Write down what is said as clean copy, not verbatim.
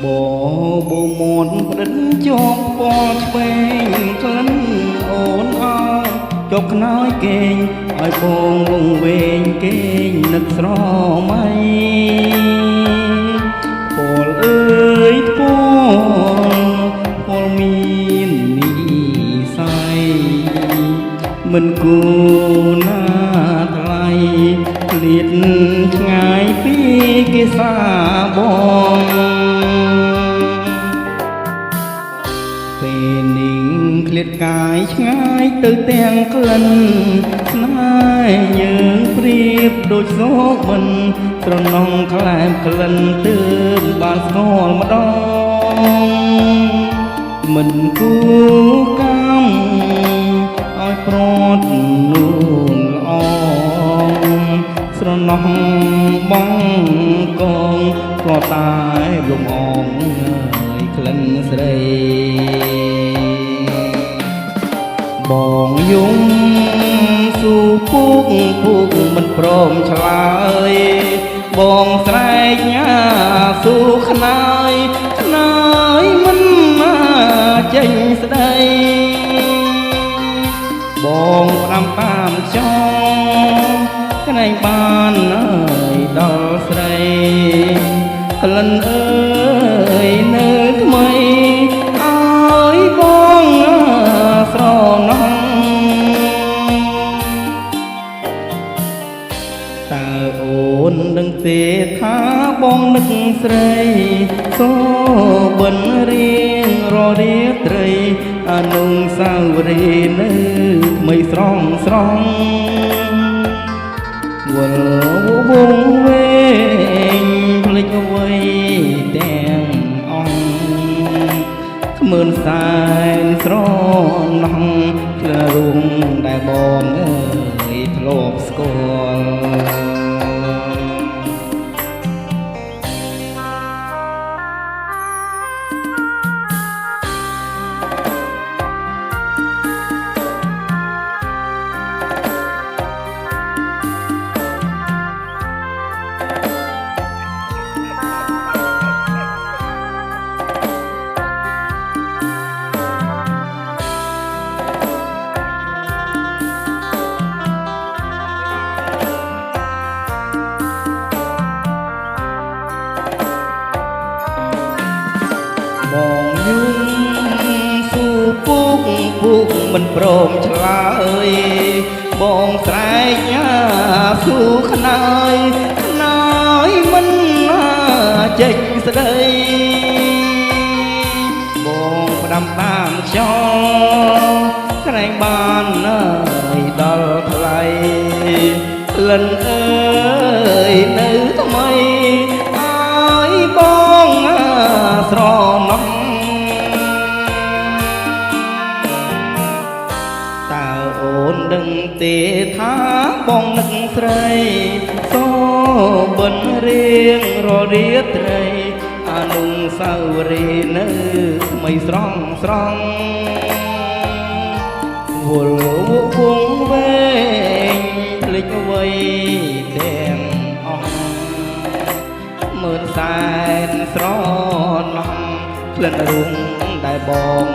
បបមនផ្ដិតជាប់ពណ៌ឆ្វេងក្លិនអូនអើជាប់ខ្នើយគេងឲ្យបងវងវែងគេងនឹកស្រមៃពលអើយពលមាននិស័យមិនគួរណាថ្លៃឃ្លាតឆ្ងាយពីគេសាបងពេលនេះឃ្លាតកាយឆ្ងាយទៅទាំងក្លិនស្នេហ៍យើងព្រៀបដូចសោកមិនត្រណងក្លែមក្លិនទើបបានស្គាល់ម្ដងមិនគួរកម្មឲ្យប្រត់នួនល្អស្រណោះបងកងក៏តែលំអងហើយក្លិនស្រីបងយំស៊ូពុកមិនព្រមឆ្លើយបងស្រែកញ៉ាស៊ូខ្នើយមិនមកចេញស្ដីបងផ្ដាំតាមចងក្នែងបានអើយដល់ស្រីក្លិនអើយនៅថ្មីឲ្យបងស្រណោះតើអូនដឹងទេថាបងនឹកស្រីសូបិនរៀងររាត្រីអនុស្សាវរីយ៍នៅថ្មីស្រងវល់វងវែងភ្លេចអ្វីទាំងអង្គគ្មានសែនស្រណោះក្លរុំដែលបងអើយធ្លាប់ស្គាល់បងយំស៊ូពុកមិនព្រមឆ្លើយបងស្រែកញ៉ាស៊ូខ្នើយមិនមកចេញស្ដីបងផ្ដាំតាមខ្យល់ក្រែងបានអើយដល់ថ្លៃក្លិនអើយនៅថ្មីឲ្យបងស្រណោះតើអូនដឹងទេថាបងនឹកស្រីសូបិនរៀងររាត្រីអនុស្សាវរីយ៍នៅថ្មីស្រងវល់វងវែងភ្លេចអ្វីទាំងអស់មើលសែនស្រណោះក្លិនរុំដែលបង